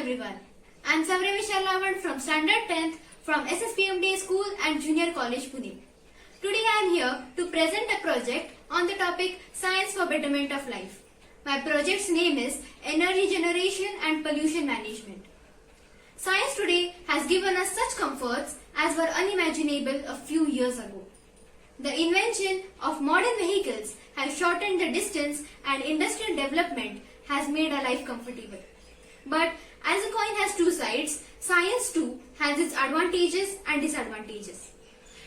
everyone. I am Savremi Sharlavan from Standard 10th from SSPMD School and Junior College, Pune. Today I am here to present a project on the topic Science for Betterment of Life. My project's name is Energy Generation and Pollution Management. Science today has given us such comforts as were unimaginable a few years ago. The invention of modern vehicles has shortened the distance and industrial development has made our life comfortable. But as a coin has two sides, science too has its advantages and disadvantages.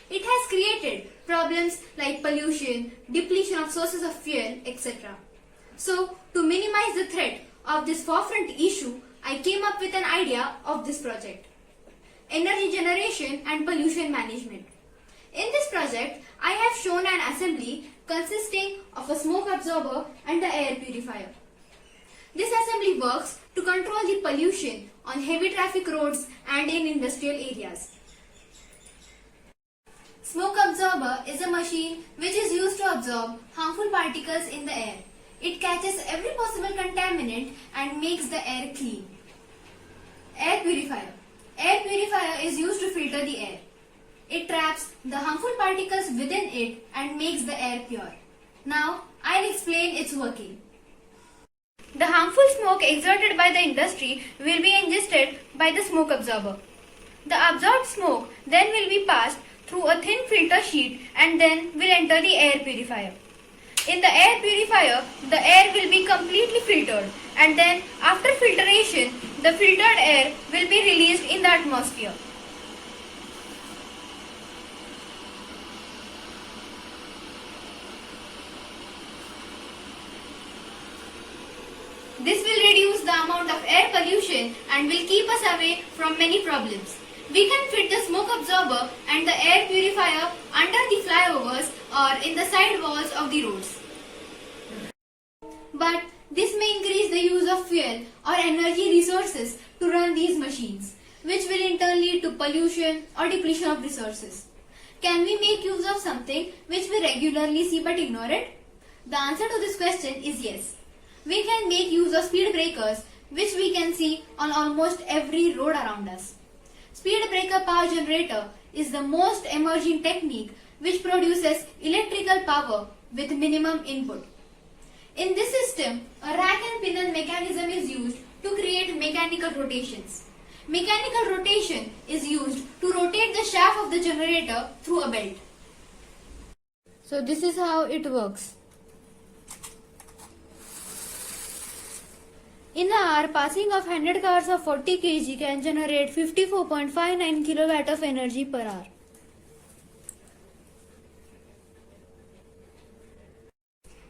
It has created problems like pollution, depletion of sources of fuel, etc. So, to minimize the threat of this forefront issue, I came up with an idea of this project. Energy Generation and Pollution Management. In this project, I have shown an assembly consisting of a smoke absorber and the air purifier. This assembly works to control the pollution on heavy traffic roads and in industrial areas. Smoke absorber is a machine which is used to absorb harmful particles in the air. It catches every possible contaminant and makes the air clean. Air purifier. Air purifier is used to filter the air. It traps the harmful particles within it and makes the air pure. Now, I'll explain its working. The harmful smoke exerted by the industry will be ingested by the smoke absorber. The absorbed smoke then will be passed through a thin filter sheet and then will enter the air purifier. In the air purifier, the air will be completely filtered and then after filtration, the filtered air will be released in the atmosphere. This will reduce the amount of air pollution and will keep us away from many problems. We can fit the smoke absorber and the air purifier under the flyovers or in the side walls of the roads. But this may increase the use of fuel or energy resources to run these machines, which will in turn lead to pollution or depletion of resources. Can we make use of something which we regularly see but ignore it? The answer to this question is yes. We can make use of speed breakers, which we can see on almost every road around us. Speed breaker power generator is the most emerging technique which produces electrical power with minimum input. In this system, a rack and pinion mechanism is used to create mechanical rotations. Mechanical rotation is used to rotate the shaft of the generator through a belt. So this is how it works. In an hour, passing of 100 cars of 40 kg can generate 54.59 kW of energy per hour.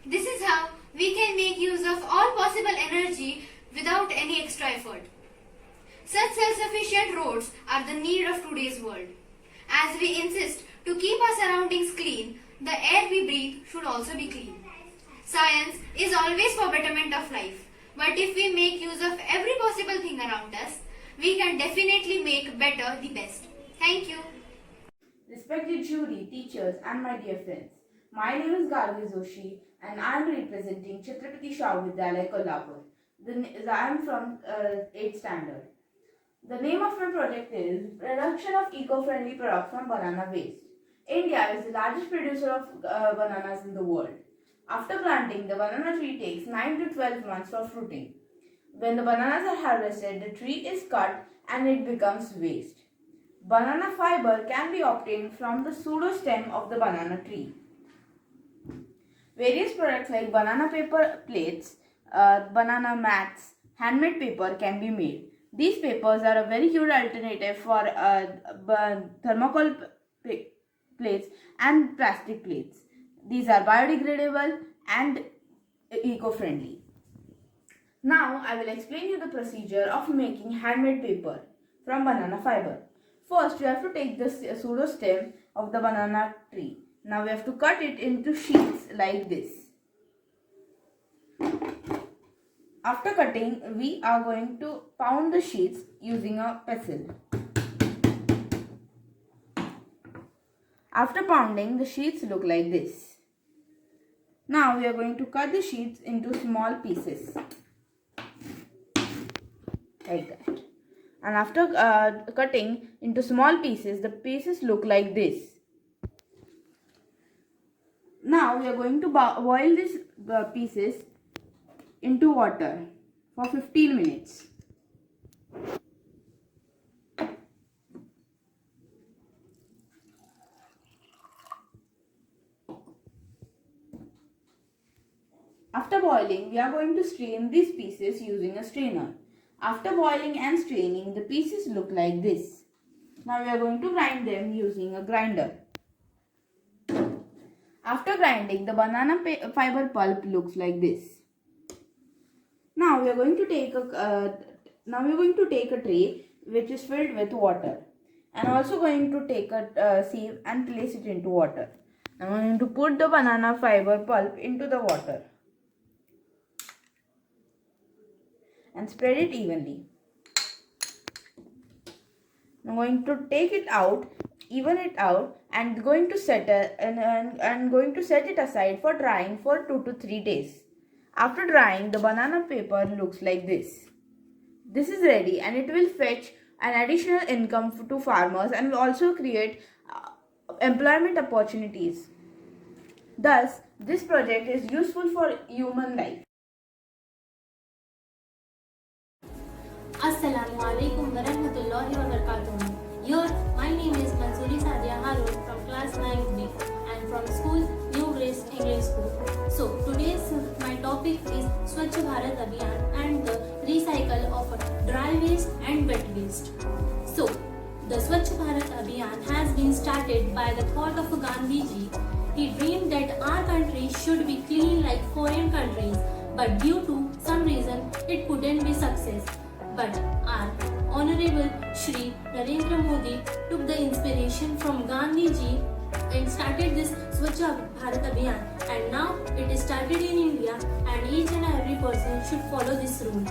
This is how we can make use of all possible energy without any extra effort. Such self-sufficient roads are the need of today's world. As we insist to keep our surroundings clean, the air we breathe should also be clean. Science is always for betterment of life. But if we make use of every possible thing around us, we can definitely make better the best. Thank you. Respected jury, teachers and my dear friends, my name is Gargi Joshi and I am representing Chhatrapati Shahu Vidyalaya Kolhapur. I am from 8th standard. The name of my project is Production of Eco-Friendly Products from Banana Waste. India is the largest producer of bananas in the world. After planting, the banana tree takes 9 to 12 months for fruiting. When the bananas are harvested, the tree is cut and it becomes waste. Banana fiber can be obtained from the pseudostem of the banana tree. Various products like banana paper plates, banana mats, handmade paper can be made. These papers are a very good alternative for thermocol plates and plastic plates. These are biodegradable and eco-friendly. Now I will explain you the procedure of making handmade paper from banana fiber. First, we have to take the pseudo stem of the banana tree. Now we have to cut it into sheets like this. After cutting, we are going to pound the sheets using a pestle. After pounding, the sheets look like this. Now we are going to cut the sheets into small pieces like that. and after cutting into small pieces, the pieces look like this. Now we are going to boil these pieces into water for 15 minutes. After boiling, we are going to strain these pieces using a strainer. After boiling and straining, the pieces look like this. Now we are going to grind them using a grinder. After grinding, the banana fiber pulp looks like this. Now we are going to take a tray which is filled with water, and also going to take a sieve and place it into water. I'm going to put the banana fiber pulp into the water and spread it evenly. I'm going to take it out, even it out, and going to set it aside for drying for 2 to 3 days. After drying, the banana paper looks like this. This is ready, and it will fetch an additional income to farmers and will also create employment opportunities. Thus, this project is useful for human life. Assalamu alaikum warahmatullahi wabarakatuh. Here, my name is Mansoori Sadia Harun from class 9B and from school New Grace English School. So, today's my topic is Swachh Bharat Abhiyan and the recycle of dry waste and wet waste. So, the Swachh Bharat Abhiyan has been started by the thought of Gandhi ji. He dreamed that our country should be clean like foreign countries, but due to some reason it couldn't be success. But our Honorable Shri Narendra Modi took the inspiration from Gandhi ji and started this Swachh Bharat Abhiyan, and now it is started in India and each and every person should follow this rule.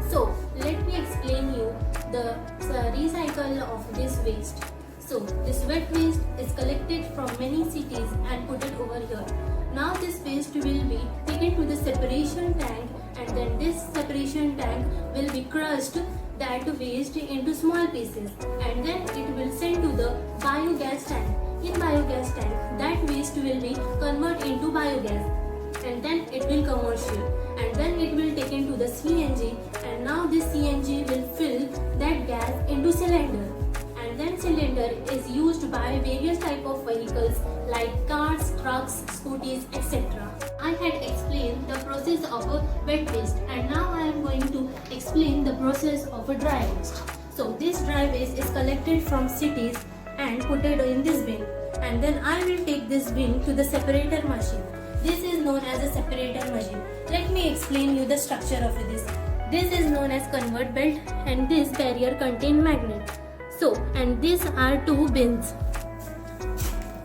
So let me explain you the recycle of this waste. So this wet waste is collected from many cities and put it over here. Now this waste will be taken to the separation tank, and then this separation tank will be crushed that waste into small pieces, and then it will send to the biogas tank. In biogas tank, that waste will be converted into biogas, and then it will commercial, and then it will taken to the CNG, and now this CNG will fill that gas into cylinder, and then cylinder is used by various type of vehicles like cars, trucks, scooties, etc. I had explained the process of a wet waste, and now I am going to explain the process of a dry waste. So this dry waste is collected from cities and put it in this bin, and then I will take this bin to the separator machine. This is known as a separator machine. Let me explain you the structure of this. This is known as convert belt, and this carrier contain magnet. So, and these are two bins.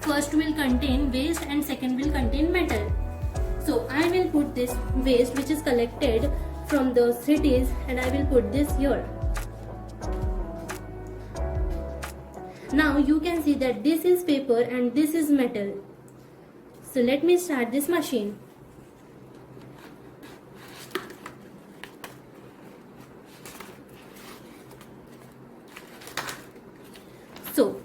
First will contain waste and second will contain metal. So I will put this waste which is collected from the cities, and I will put this here. Now you can see that this is paper and this is metal. So let me start this machine. So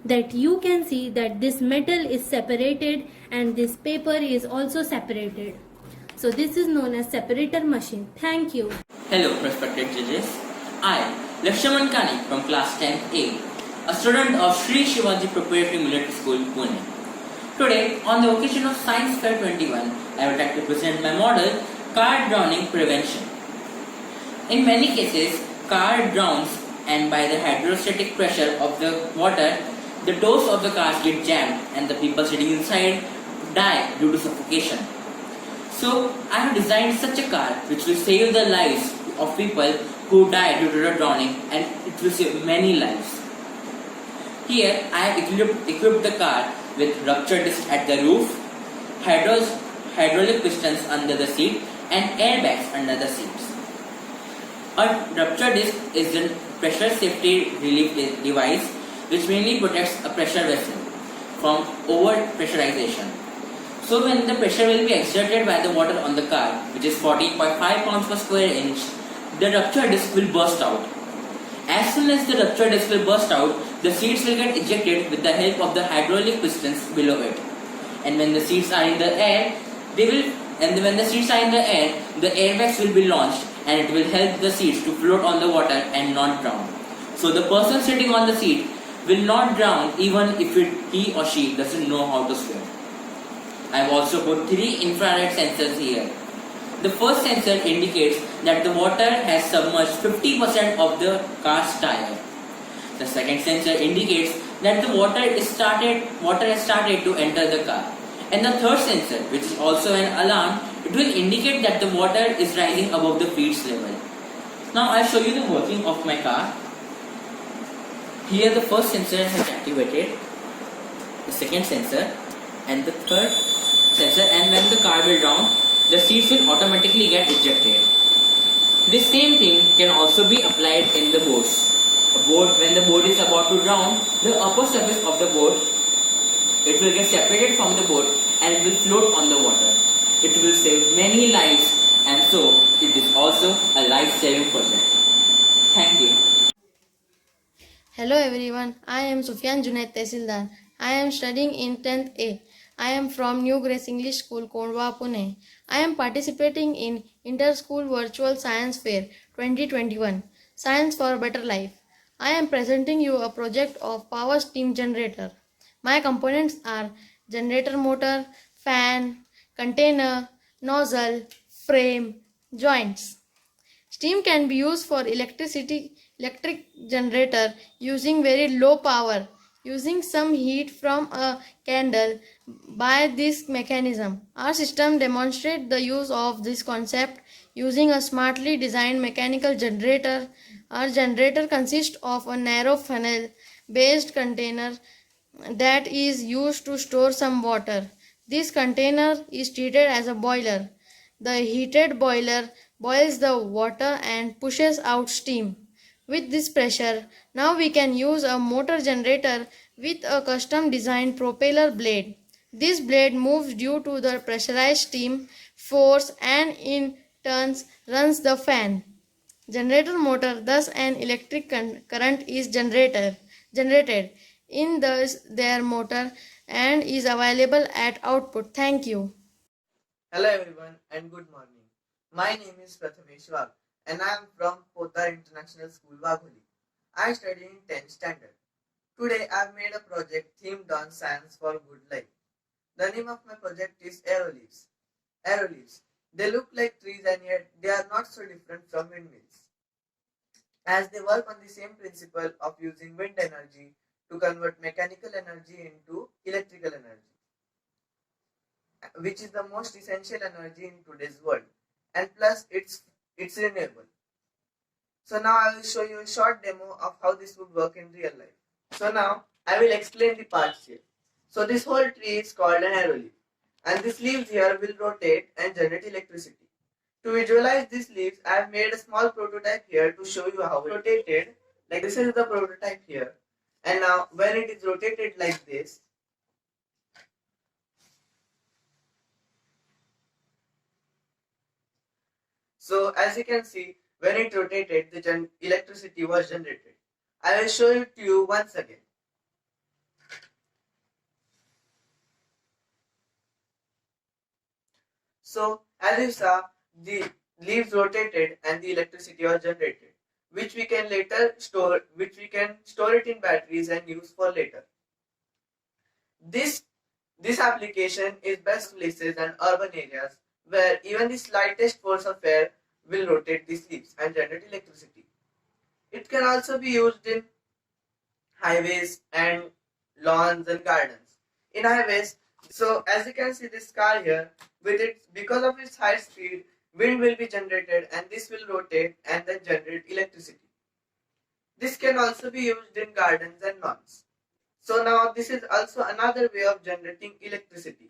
that you can see that this metal is separated and this paper is also separated. So this is known as separator machine. Thank you. Hello respected judges. I, Lakshman Kani from class 10A, a student of Sri Shivaji Preparatory Military School, Pune. Today, on the occasion of Science Fair 21, I would like to present my model, car drowning prevention. In many cases, car drowns, and by the hydrostatic pressure of the water, the doors of the cars get jammed and the people sitting inside die due to suffocation. So, I have designed such a car which will save the lives of people who die due to the drowning, and it will save many lives. Here, I have equipped the car with rupture disc at the roof, hydraulic pistons under the seat, and airbags under the seats. A rupture disc is a pressure safety relief device which mainly protects a pressure vessel from over pressurization. So when the pressure will be exerted by the water on the car, which is 14.5 pounds per square inch, the ruptured disc will burst out. As soon as the ruptured disc will burst out, the seeds will get ejected with the help of the hydraulic pistons below it. And when the seeds are in the air, when the seeds are in the air, the airbags will be launched and it will help the seeds to float on the water and not drown. So the person sitting on the seat will not drown even if he or she doesn't know how to swim. I have also put 3 infrared sensors here. The first sensor indicates that the water has submerged 50% of the car's tire. The second sensor indicates that the water has started to enter the car. And the third sensor, which is also an alarm, it will indicate that the water is rising above the feeds level. Now I'll show you the working of my car. Here the first sensor has activated, the second sensor and the third sensor, and when the car will drown, the seats will automatically get ejected. This same thing can also be applied in the boats. When the boat is about to drown, the upper surface of the boat, it will get separated from the boat and it will float on the water. It will save many lives, and so it is also a life-saving project. Thank you. Hello everyone, I am Sufyan Junaid Tehsildar. I am studying in 10th A. I am from New Grace English School, Kondwa, Pune. I am participating in Inter-School Virtual Science Fair 2021, Science for Better Life. I am presenting you a project of power steam generator. My components are generator motor, fan, container, nozzle, frame, joints. Steam can be used for electric generator using very low power, using some heat from a candle. By this mechanism, our system demonstrates the use of this concept using a smartly designed mechanical generator. Our generator consists of a narrow funnel based container that is used to store some water. This container is treated as a boiler. The heated boiler boils the water and pushes out steam. With this pressure, now we can use a motor generator with a custom designed propeller blade. This blade moves due to the pressurized steam force and in turns runs the fan. Generator motor, thus an electric current is generated in their motor and is available at output. Thank you. Hello everyone and good morning. My name is Prathamesh Wagh and I am from Poddar International School, Wagholi. I study in 10th standard. Today I have made a project themed on science for good life. The name of my project is Aeroleaves. Aeroleaves. They look like trees and yet they are not so different from windmills, as they work on the same principle of using wind energy to convert mechanical energy into electrical energy, which is the most essential energy in today's world, and plus it's renewable. So now I will show you a short demo of how this would work in real life. So now I will explain the parts here. So this whole tree is called an aeroleaf, and these leaves here will rotate and generate electricity. To visualize these leaves, I have made a small prototype here to show you how it rotated. Like this is the prototype here, and now when it is rotated like this, so as you can see, when it rotated, the electricity was generated. I will show it to you once again. So as you saw, the leaves rotated and the electricity was generated, which we can store it in batteries and use for later. This application is best places and urban areas where even the slightest force of air will rotate these leaves and generate electricity. It can also be used in highways and lawns and gardens. In highways, so as you can see this car here, because of its high speed, wind will be generated and this will rotate and then generate electricity. This can also be used in gardens and lawns. So now this is also another way of generating electricity,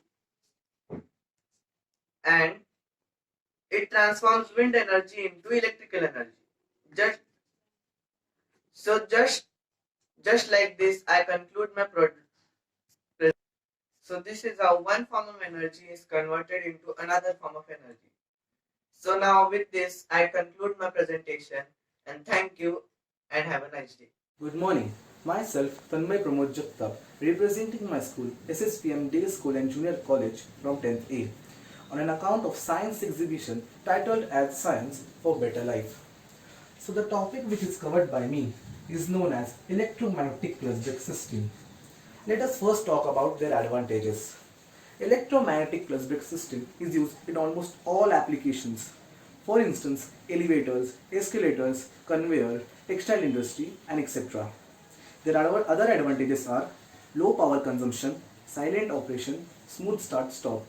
and it transforms wind energy into electrical energy. Just like this, I conclude my project. So this is how one form of energy is converted into another form of energy. So now with this, I conclude my presentation and thank you and have a nice day. Good morning. Myself, Tanmay Pramod Jagtap, representing my school, SSPM Day School and Junior College from 10th A, on an account of science exhibition titled as Science for Better Life. So the topic which is covered by me is known as electromagnetic clutch brake system. Let us first talk about their advantages. Electromagnetic clutch brake system is used in almost all applications. For instance, elevators, escalators, conveyor, textile industry, and etc. Their other advantages are low power consumption, silent operation, smooth start-stop.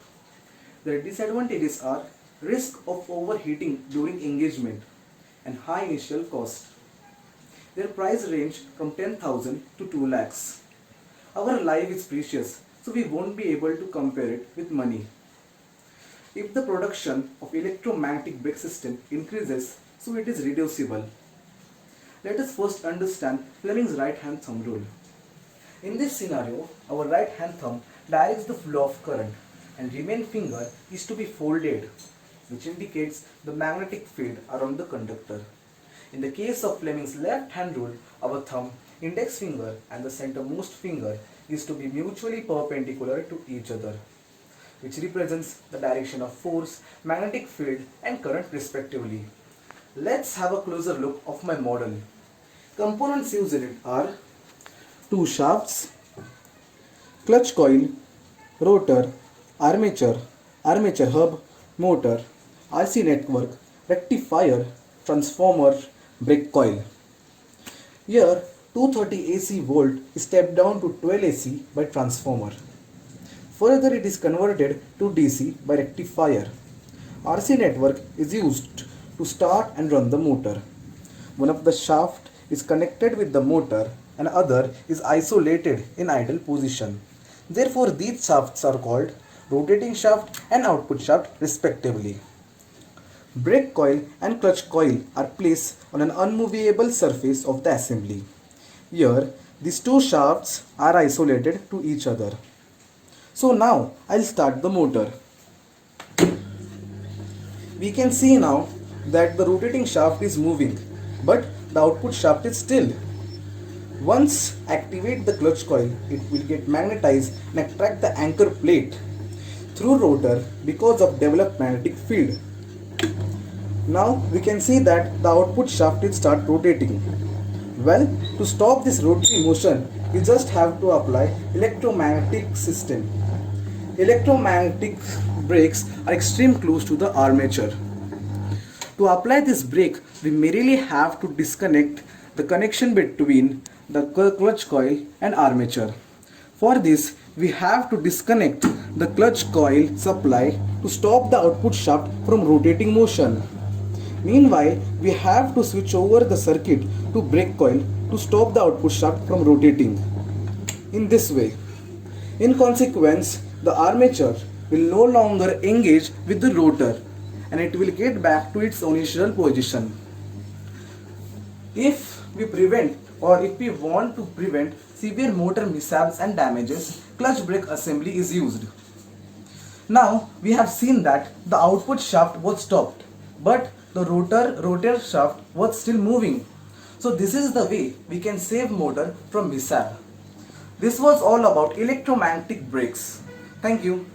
Their disadvantages are risk of overheating during engagement and high initial cost. Their price range from 10,000 to 2 lakhs. Our life is precious, so we won't be able to compare it with money. If the production of electromagnetic brake system increases, so it is reducible. Let us first understand Fleming's right hand thumb rule. In this scenario, our right hand thumb directs the flow of current and remaining finger is to be folded, which indicates the magnetic field around the conductor. In the case of Fleming's left hand rule, our thumb, index finger and the centermost finger is to be mutually perpendicular to each other, which represents the direction of force, magnetic field and current respectively. Let's have a closer look of my model. Components used in it are two shafts, clutch coil, rotor, armature, armature hub, motor, RC network, rectifier, transformer, brake coil. Here 230 AC volt is stepped down to 12 AC by transformer. Further it is converted to DC by rectifier. RC network is used to start and run the motor. One of the shaft is connected with the motor and other is isolated in idle position. Therefore these shafts are called rotating shaft and output shaft respectively. Brake coil and clutch coil are placed on an unmovable surface of the assembly. Here, these two shafts are isolated to each other. So now, I'll start the motor. We can see now that the rotating shaft is moving, but the output shaft is still. Once activate the clutch coil, it will get magnetized and attract the anchor plate through rotor because of developed magnetic field. Now we can see that the output shaft will start rotating. Well, to stop this rotary motion, you just have to apply electromagnetic system. Electromagnetic brakes are extreme close to the armature. To apply this brake, we merely have to disconnect the connection between the clutch coil and armature. For this, we have to disconnect the clutch coil supply to stop the output shaft from rotating motion. Meanwhile, we have to switch over the circuit to brake coil to stop the output shaft from rotating. In this way, in consequence, the armature will no longer engage with the rotor and it will get back to its initial position. If we want to prevent severe motor mishaps and damages, clutch brake assembly is used. Now we have seen that the output shaft was stopped, but the rotor shaft was still moving. So this is the way we can save motor from mishap. This was all about electromagnetic brakes. Thank you.